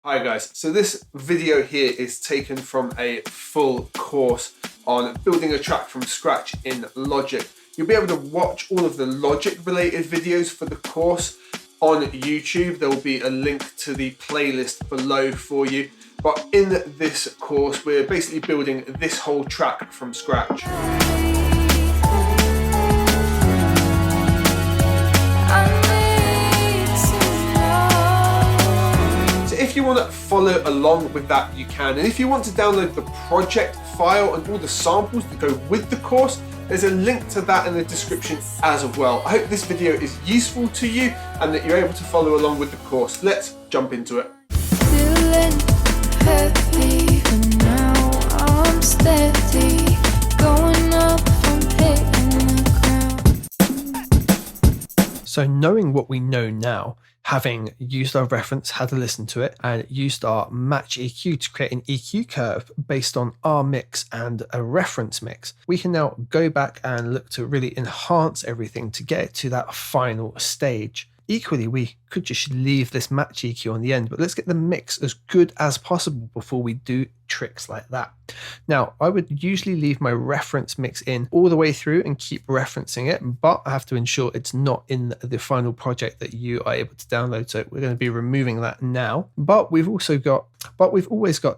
Hi guys, so this video here is taken from a full course on building a track from scratch in Logic. You'll be able to watch all of the Logic related videos for the course on YouTube. There will be a link to the playlist below for you. But in this course, we're basically building this whole track from scratch. If you want to follow along with that, you can. And if you want to download the project file and all the samples that go with the course, there's a link to that in the description as well. I hope this video is useful to you and that you're able to follow along with the course. Let's jump into it. Feeling heavy, but now I'm steady, going up from hitting the ground. So knowing what we know now, having used our reference, had to listen to it, and used our match EQ to create an EQ curve based on our mix and a reference mix, we can now go back and look to really enhance everything to get it to that final stage. Equally, we could just leave this match EQ on the end, but let's get the mix as good as possible before we do tricks like that. Now, I would usually leave my reference mix in all the way through and keep referencing it, but I have to ensure it's not in the final project that you are able to download. So we're going to be removing that now, but we've always got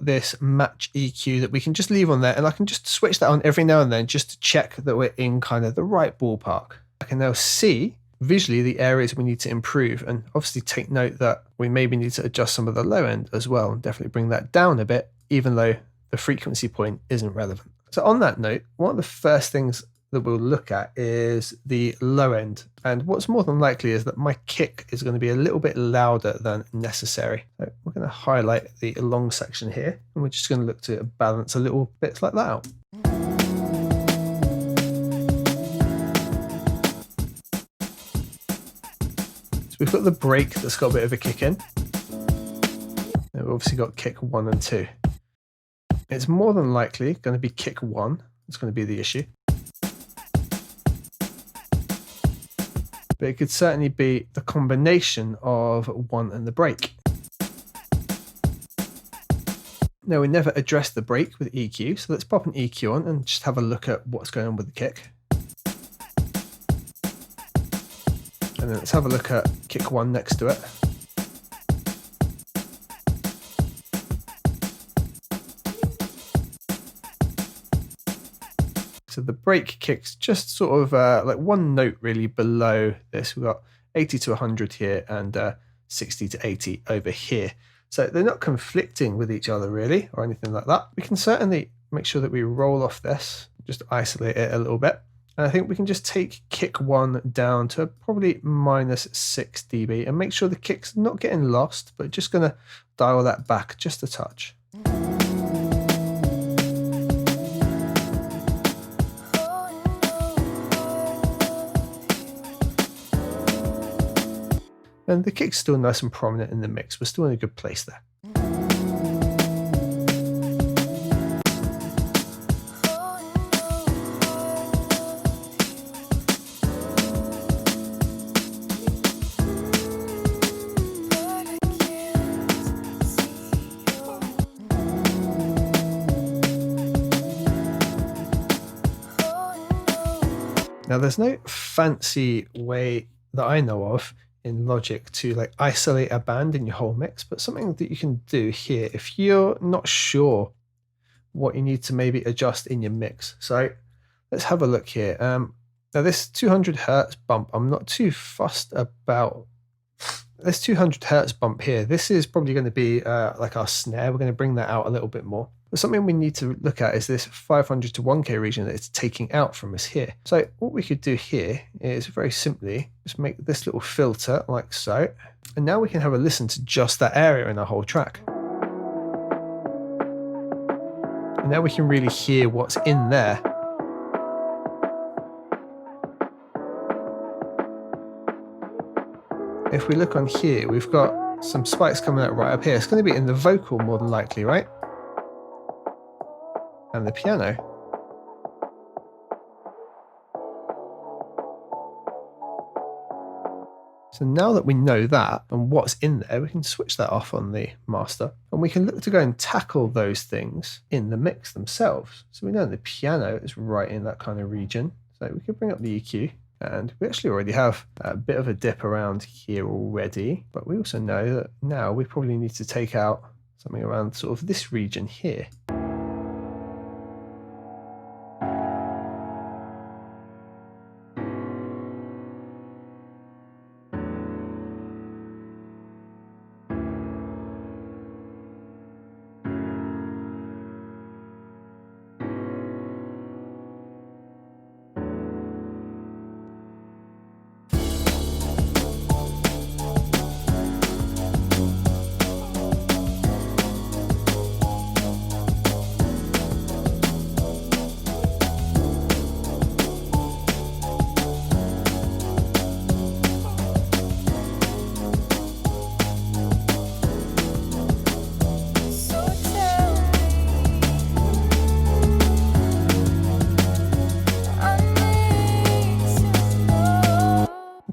this match EQ that we can just leave on there, and I can just switch that on every now and then just to check that we're in kind of the right ballpark. I can now see visually the areas we need to improve, and obviously take note that we maybe need to adjust some of the low end as well and definitely bring that down a bit, even though the frequency point isn't relevant. So on that note, one of the first things that we'll look at is the low end, and what's more than likely is that my kick is going to be a little bit louder than necessary. So we're going to highlight the long section here, and we're just going to look to balance a little bits like that out. We've got the break that's got a bit of a kick in. And we've obviously got kick 1 and 2. It's more than likely going to be kick 1. It's going to be the issue. But it could certainly be the combination of 1 and the break. Now, we never addressed the break with EQ, so let's pop an EQ on and just have a look at what's going on with the kick. And then let's have a look at kick 1 next to it. So the break kicks just sort of like one note really below this. We've got 80 to 100 here and 60 to 80 over here. So they're not conflicting with each other really or anything like that. We can certainly make sure that we roll off this, just isolate it a little bit. And I think we can just take kick 1 down to probably minus 6 dB and make sure the kick's not getting lost, but just going to dial that back just a touch. And the kick's still nice and prominent in the mix. We're still in a good place there. Now, there's no fancy way that I know of in Logic to like isolate a band in your whole mix, but something that you can do here if you're not sure what you need to maybe adjust in your mix. So let's have a look here. Now this 200 hertz bump, I'm not too fussed about. This 200 hertz bump here, this is probably going to be like our snare. We're going to bring that out a little bit more. But something we need to look at is this 500 to 1K region that it's taking out from us here. So what we could do here is very simply just make this little filter like so. And now we can have a listen to just that area in our whole track. And now we can really hear what's in there. If we look on here, we've got some spikes coming out right up here. It's going to be in the vocal more than likely, right? And the piano. So now that we know that and what's in there, we can switch that off on the master and we can look to go and tackle those things in the mix themselves. So we know the piano is right in that kind of region. So we could bring up the EQ and we actually already have a bit of a dip around here already, but we also know that now we probably need to take out something around sort of this region here.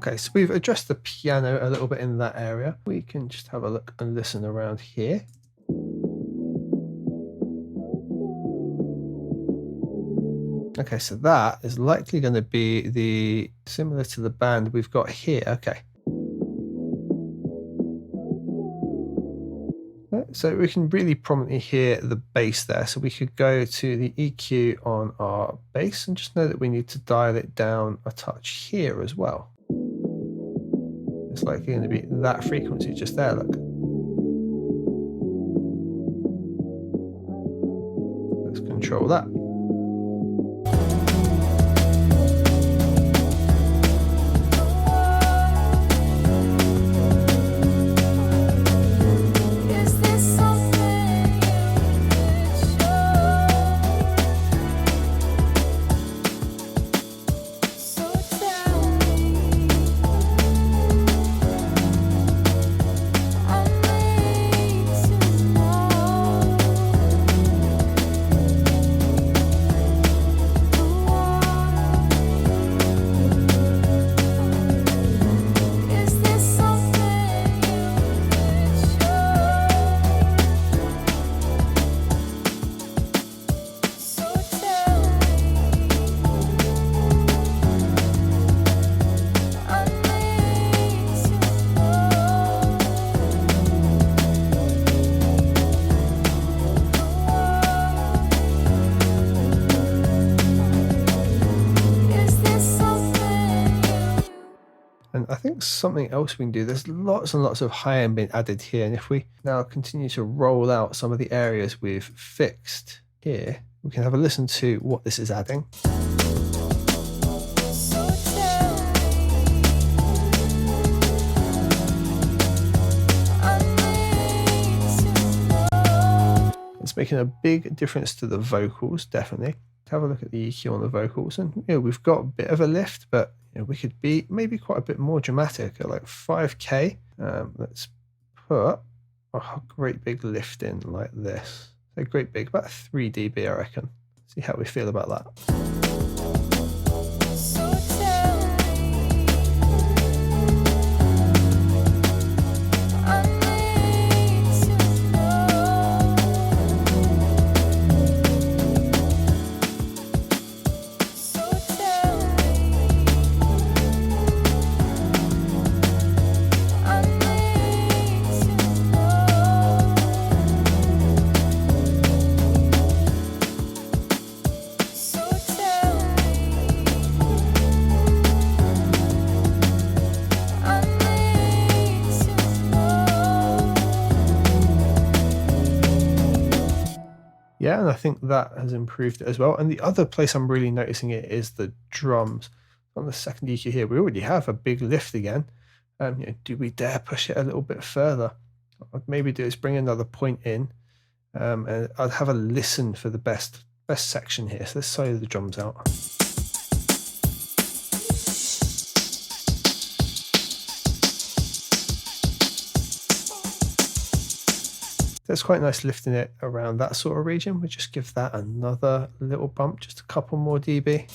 Okay, so we've addressed the piano a little bit in that area. We can just have a look and listen around here. Okay, so that is likely going to be the similar to the band we've got here. Okay. So we can really prominently hear the bass there. So we could go to the EQ on our bass and just know that we need to dial it down a touch here as well. It's likely going to be that frequency just there, look. Let's control that. And I think something else we can do, there's lots and lots of high end being added here. And if we now continue to roll out some of the areas we've fixed here, we can have a listen to what this is adding. It's making a big difference to the vocals, definitely. Have a look at the EQ on the vocals, and you know, we've got a bit of a lift, but you know, we could be maybe quite a bit more dramatic at like 5K. Let's put a great big lift in like this. A great big, about 3 dB, I reckon. See how we feel about that. Yeah, and I think that has improved it as well. And the other place I'm really noticing it is the drums. On the second EQ here, we already have a big lift again. You know, do we dare push it a little bit further? What I'd maybe do is bring another point in, and I'd have a listen for the best section here. So let's solo the drums out. That's quite nice lifting it around that sort of region. We just give that another little bump, just a couple more dB.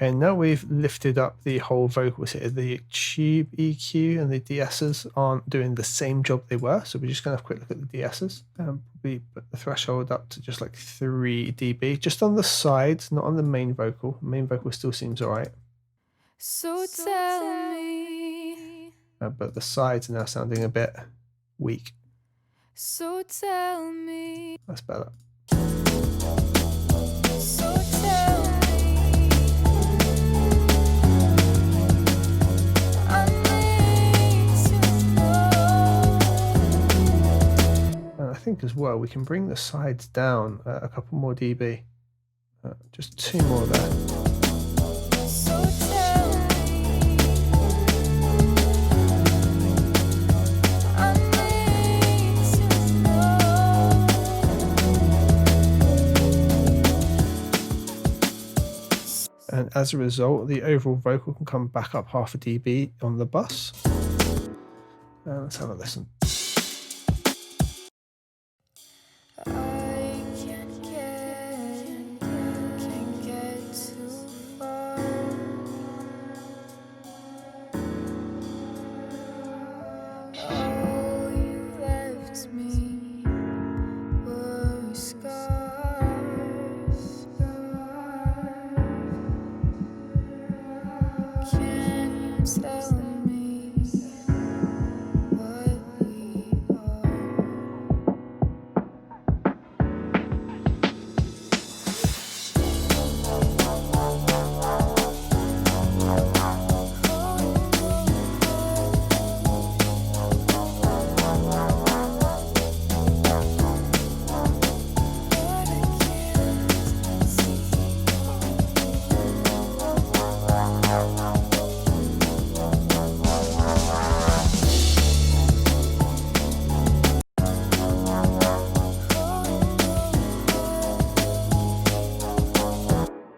Okay, now we've lifted up the whole vocals here. The tube EQ and the DSs aren't doing the same job they were, so we're just going to have a quick look at the DSs. We put the threshold up to just like 3 dB, just on the sides, not on the main vocal. The main vocal still seems all right. So tell me. But the sides are now sounding a bit weak. So tell me. That's better. So tell me. I need to know. And I think as well we can bring the sides down a couple more dB. Just 2 more there. So tell me. I need to know. And as a result, the overall vocal can come back up 0.5 dB on the bus. Let's have a listen. I can't get too far. All you left me were scars. Can you tell me what we are?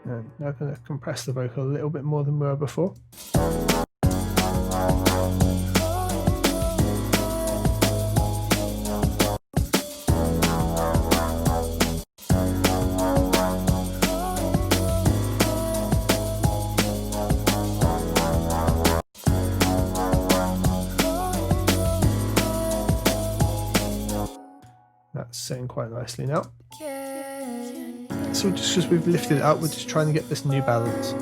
And now I'm going to compress the vocal a little bit more than we were before. That's sitting quite nicely now. So just because we've lifted it up, we're just trying to get this new balance.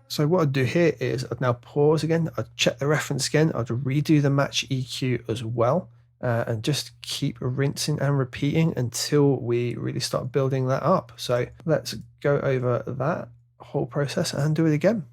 So what I'd do here is I'd now pause again, I'd check the reference again, I'd redo the match EQ as well, and just keep rinsing and repeating until we really start building that up. So let's go over that whole process and do it again.